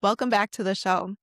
Welcome back to the show.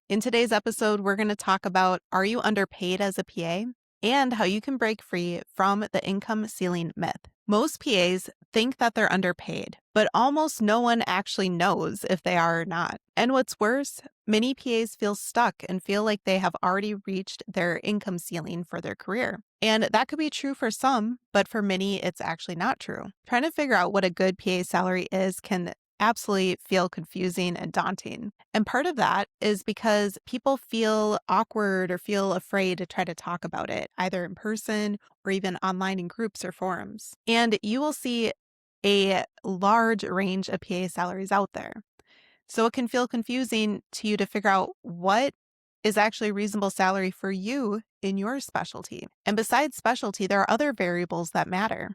In today's episode, we're going to talk about are you underpaid as a PA and how you can break free from the income ceiling myth. Most PAs think that they're underpaid, but almost no one actually knows if they are or not. And what's worse, many PAs feel stuck and feel like they have already reached their income ceiling for their career. And that could be true for some, but for many, it's actually not true. Trying to figure out what a good PA salary is can absolutely feel confusing and daunting. And part of that is because people feel awkward or feel afraid to try to talk about it, either in person or even online in groups or forums. And you will see a large range of PA salaries out there. So it can feel confusing to you to figure out what is actually a reasonable salary for you in your specialty. And besides specialty, there are other variables that matter.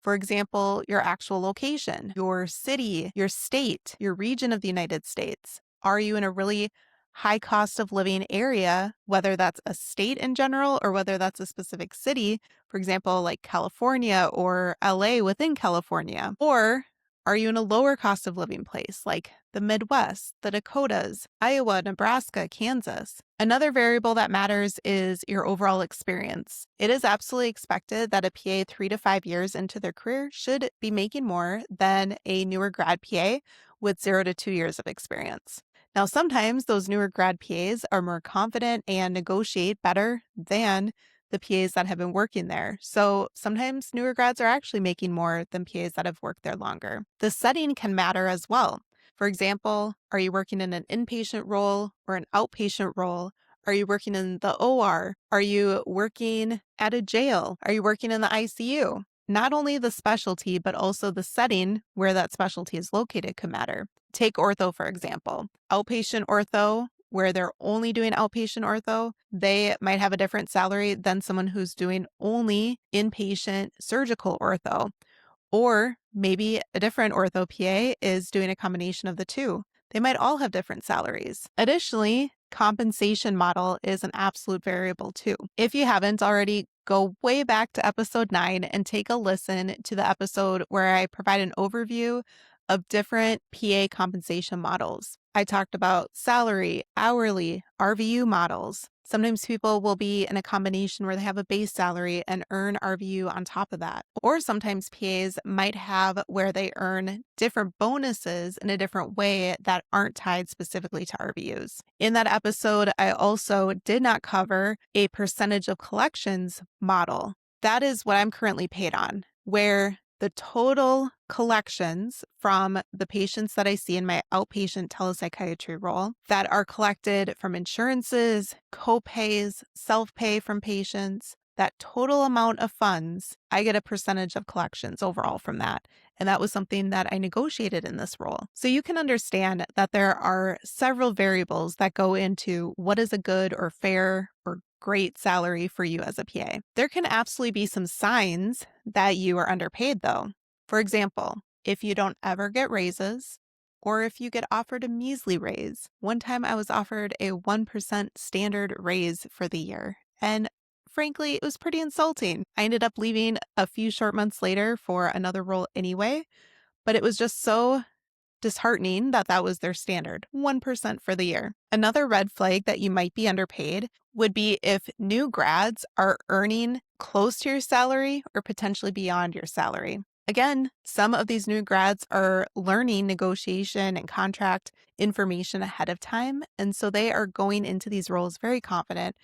For example, your actual location, your city, your state, your region of the United States. Are you in a really high cost of living area, whether that's a state in general or whether that's a specific city, for example, like California or LA within California? Or are you in a lower cost of living place like the Midwest, the Dakotas, Iowa, Nebraska, Kansas? Another variable that matters is your overall experience. It is absolutely expected that a PA 3 to 5 years into their career should be making more than a newer grad PA with 0 to 2 years of experience. Now, sometimes those newer grad PAs are more confident and negotiate better than the PAs that have been working there. So sometimes newer grads are actually making more than PAs that have worked there longer. The setting can matter as well. For example, are you working in an inpatient role or an outpatient role? Are you working in the OR? Are you working at a jail? Are you working in the ICU? Not only the specialty, but also the setting where that specialty is located could matter. Take ortho, for example. Outpatient ortho, where they're only doing outpatient ortho, they might have a different salary than someone who's doing only inpatient surgical ortho. Or maybe a different ortho PA is doing a combination of the two. They might all have different salaries. Additionally, compensation model is an absolute variable too. If you haven't already, go way back to episode 9 and take a listen to the episode where I provide an overview of different PA compensation models. I talked about salary, hourly, RVU models. Sometimes people will be in a combination where they have a base salary and earn RVU on top of that. Or sometimes PAs might have where they earn different bonuses in a different way that aren't tied specifically to RVUs. In that episode, I also did not cover a percentage of collections model. That is what I'm currently paid on, where the total collections from the patients that I see in my outpatient telepsychiatry role that are collected from insurances, co-pays, self-pay from patients, that total amount of funds, I get a percentage of collections overall from that. And that was something that I negotiated in this role. So you can understand that there are several variables that go into what is a good or fair or great salary for you as a PA. There can absolutely be some signs that you are underpaid though. For example, if you don't ever get raises, or if you get offered a measly raise. One time I was offered a 1% standard raise for the year. And frankly, it was pretty insulting. I ended up leaving a few short months later for another role anyway, but it was just so disheartening that that was their standard, 1% for the year. Another red flag that you might be underpaid would be if new grads are earning close to your salary or potentially beyond your salary. Again, some of these new grads are learning negotiation and contract information ahead of time, and so they are going into these roles very confident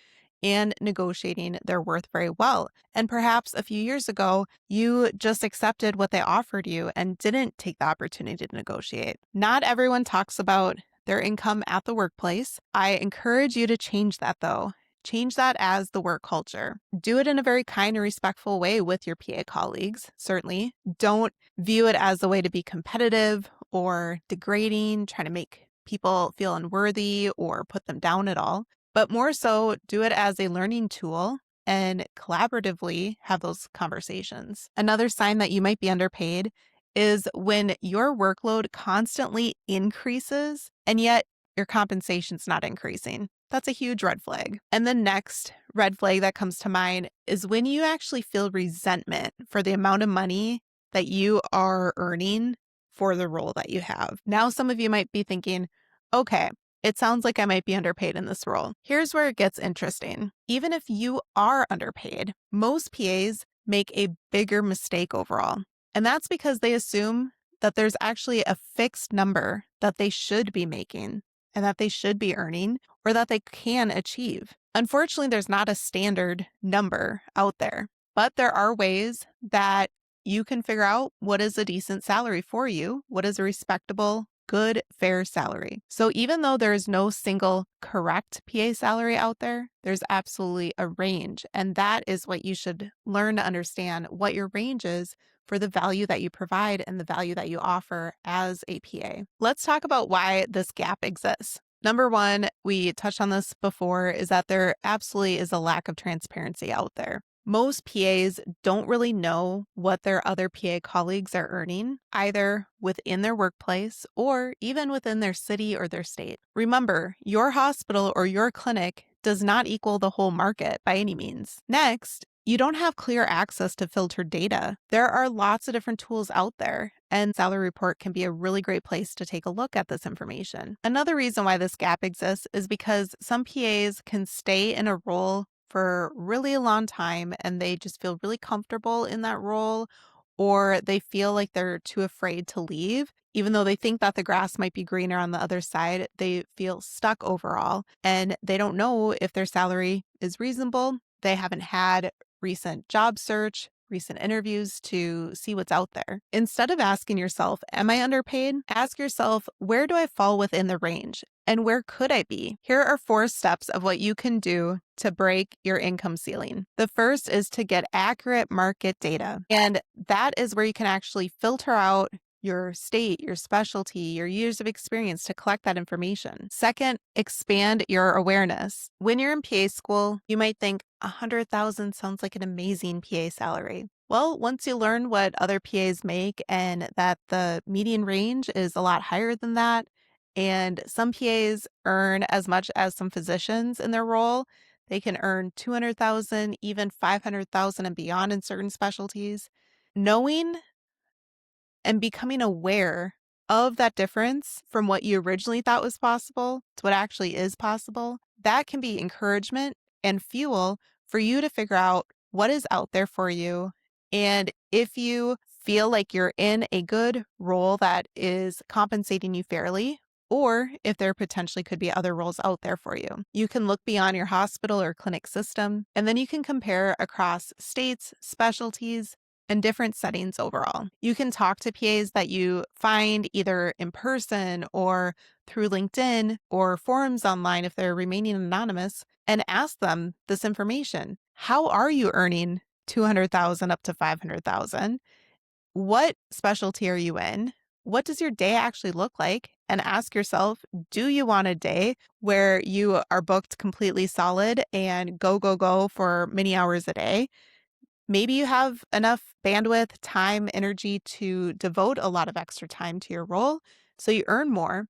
and negotiating their worth very well. And perhaps a few years ago, you just accepted what they offered you and didn't take the opportunity to negotiate. Not everyone talks about their income at the workplace. I encourage you to change that though. Change that as the work culture. Do it in a very kind and respectful way with your PA colleagues, certainly. Don't view it as a way to be competitive or degrading, trying to make people feel unworthy or put them down at all. But more so, do it as a learning tool and collaboratively have those conversations. Another sign that you might be underpaid is when your workload constantly increases and yet your compensation's not increasing. That's a huge red flag. And the next red flag that comes to mind is when you actually feel resentment for the amount of money that you are earning for the role that you have. Now, some of you might be thinking, okay, It sounds like I might be underpaid in this role. Here's where it gets interesting. Even if you are underpaid, most PAs make a bigger mistake overall. And that's because they assume that there's actually a fixed number that they should be making and that they should be earning or that they can achieve. Unfortunately, there's not a standard number out there, but there are ways that you can figure out what is a decent salary for you, what is a respectable, good, fair salary. So even though there is no single correct PA salary out there, there's absolutely a range. And that is what you should learn to understand what your range is for the value that you provide and the value that you offer as a PA. Let's talk about why this gap exists. Number one, we touched on this before, is that there absolutely is a lack of transparency out there. Most PAs don't really know what their other PA colleagues are earning, either within their workplace or even within their city or their state. Remember, your hospital or your clinic does not equal the whole market by any means. Next, you don't have clear access to filtered data. There are lots of different tools out there, and Salary Report can be a really great place to take a look at this information. Another reason why this gap exists is because some PAs can stay in a role for really a long time and they just feel really comfortable in that role, or they feel like they're too afraid to leave. Even though they think that the grass might be greener on the other side, they feel stuck overall and they don't know if their salary is reasonable. They haven't had recent job search, recent interviews to see what's out there. Instead of asking yourself, am I underpaid? Ask yourself, where do I fall within the range? And where could I be? Here are 4 steps of what you can do to break your income ceiling. The first is to get accurate market data. And that is where you can actually filter out your state, your specialty, your years of experience to collect that information. Second, expand your awareness. When you're in PA school, you might think 100,000 sounds like an amazing PA salary. Well, once you learn what other PAs make and that the median range is a lot higher than that, and some PAs earn as much as some physicians in their role, they can earn 200,000, even 500,000 and beyond in certain specialties. Knowing and becoming aware of that difference from what you originally thought was possible to what actually is possible, that can be encouragement and fuel for you to figure out what is out there for you. And if you feel like you're in a good role that is compensating you fairly, or if there potentially could be other roles out there for you. You can look beyond your hospital or clinic system, and then you can compare across states, specialties, and different settings overall. You can talk to PAs that you find either in person or through LinkedIn or forums online if they're remaining anonymous and ask them this information. How are you earning 200,000 up to 500,000? What specialty are you in? What does your day actually look like? And ask yourself, do you want a day where you are booked completely solid and go, go, go for many hours a day? Maybe you have enough bandwidth, time, energy to devote a lot of extra time to your role, so you earn more.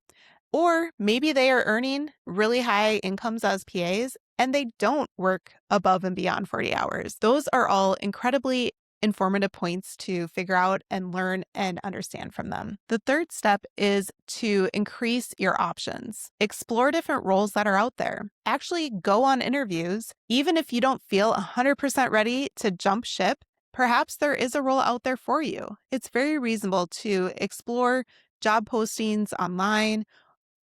Or maybe they are earning really high incomes as PAs and they don't work above and beyond 40 hours. Those are all incredibly informative points to figure out and learn and understand from them. The third step is to increase your options. Explore different roles that are out there. Actually go on interviews. Even if you don't feel 100% ready to jump ship, perhaps there is a role out there for you. It's very reasonable to explore job postings online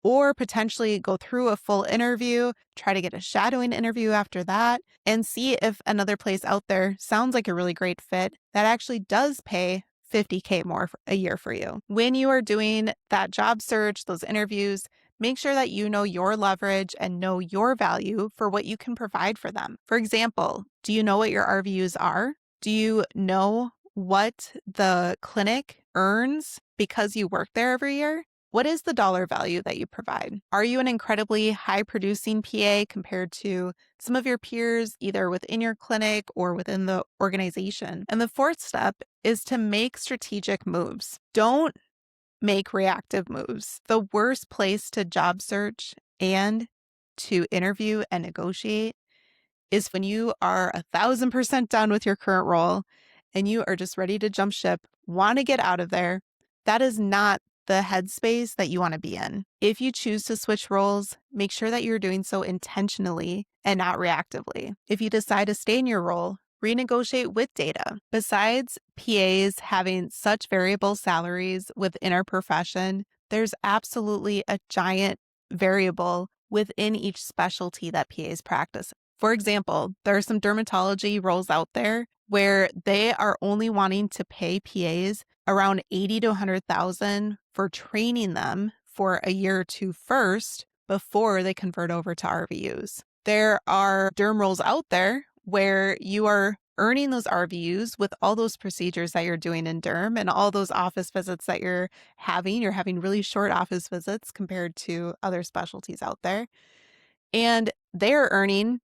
or potentially go through a full interview, try to get a shadowing interview after that, and see if another place out there sounds like a really great fit that actually does pay 50K more a year for you. When you are doing that job search, those interviews, make sure that you know your leverage and know your value for what you can provide for them. For example, do you know what your RVUs are? Do you know what the clinic earns because you work there every year? What is the dollar value that you provide? Are you an incredibly high producing PA compared to some of your peers, either within your clinic or within the organization? And the fourth step is to make strategic moves. Don't make reactive moves. The worst place to job search and to interview and negotiate is when you are 1,000% done with your current role and you are just ready to jump ship, want to get out of there. That is not the headspace that you want to be in. If you choose to switch roles, make sure that you're doing so intentionally and not reactively. If you decide to stay in your role, renegotiate with data. Besides PAs having such variable salaries within our profession, there's absolutely a giant variable within each specialty that PAs practice. For example, there are some dermatology roles out there where they are only wanting to pay PAs around 80 to 100,000 for training them for a year or two first before they convert over to RVUs. There are derm roles out there where you are earning those RVUs with all those procedures that you're doing in derm and all those office visits that you're having. You're having really short office visits compared to other specialties out there. And they're earning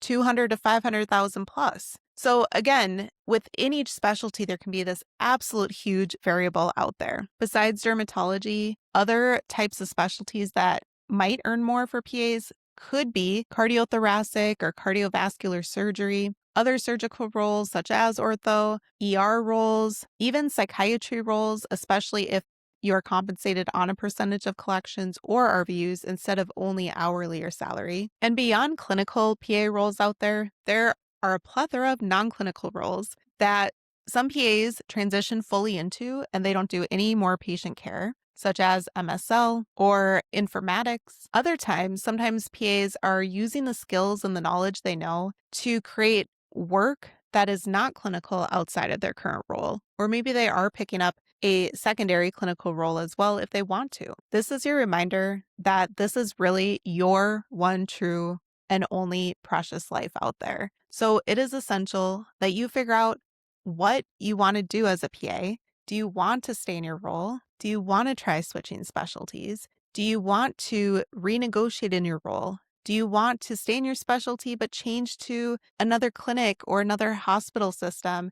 200 to 500,000 plus. So again, within each specialty, there can be this absolute huge variable out there. Besides dermatology, other types of specialties that might earn more for PAs could be cardiothoracic or cardiovascular surgery, other surgical roles such as ortho, ER roles, even psychiatry roles, especially if you are compensated on a percentage of collections or RVUs instead of only hourly or salary. And beyond clinical PA roles out there, there are a plethora of non-clinical roles that some PAs transition fully into and they don't do any more patient care, such as MSL or informatics. Other times, sometimes PAs are using the skills and the knowledge they know to create work that is not clinical outside of their current role. Or maybe they are picking up a secondary clinical role as well if they want to. This is your reminder that this is really your one true and only precious life out there. So it is essential that you figure out what you want to do as a PA. Do you want to stay in your role? Do you want to try switching specialties? Do you want to renegotiate in your role? Do you want to stay in your specialty but change to another clinic or another hospital system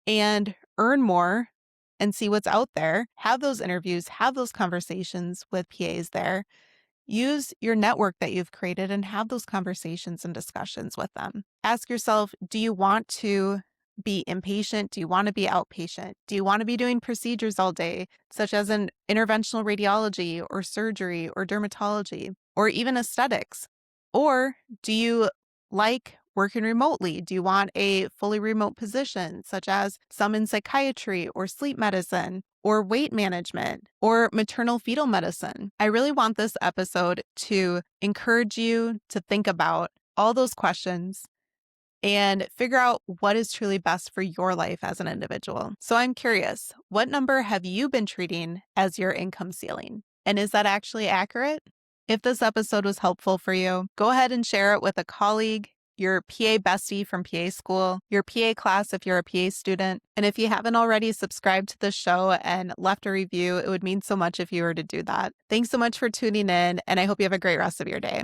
and earn more and see what's out there? Have those interviews, have those conversations with PAs there. Use your network that you've created and have those conversations and discussions with them. Ask yourself, do you want to be inpatient? Do you want to be outpatient? Do you want to be doing procedures all day, such as an interventional radiology or surgery or dermatology or even aesthetics? Or do you like working remotely? Do you want a fully remote position, such as some in psychiatry or sleep medicine or weight management or maternal fetal medicine? I really want this episode to encourage you to think about all those questions and figure out what is truly best for your life as an individual. So I'm curious, what number have you been treating as your income ceiling? And is that actually accurate? If this episode was helpful for you, go ahead and share it with a colleague, your PA bestie from PA school, your PA class if you're a PA student. And if you haven't already subscribed to the show and left a review, it would mean so much if you were to do that. Thanks so much for tuning in, and I hope you have a great rest of your day.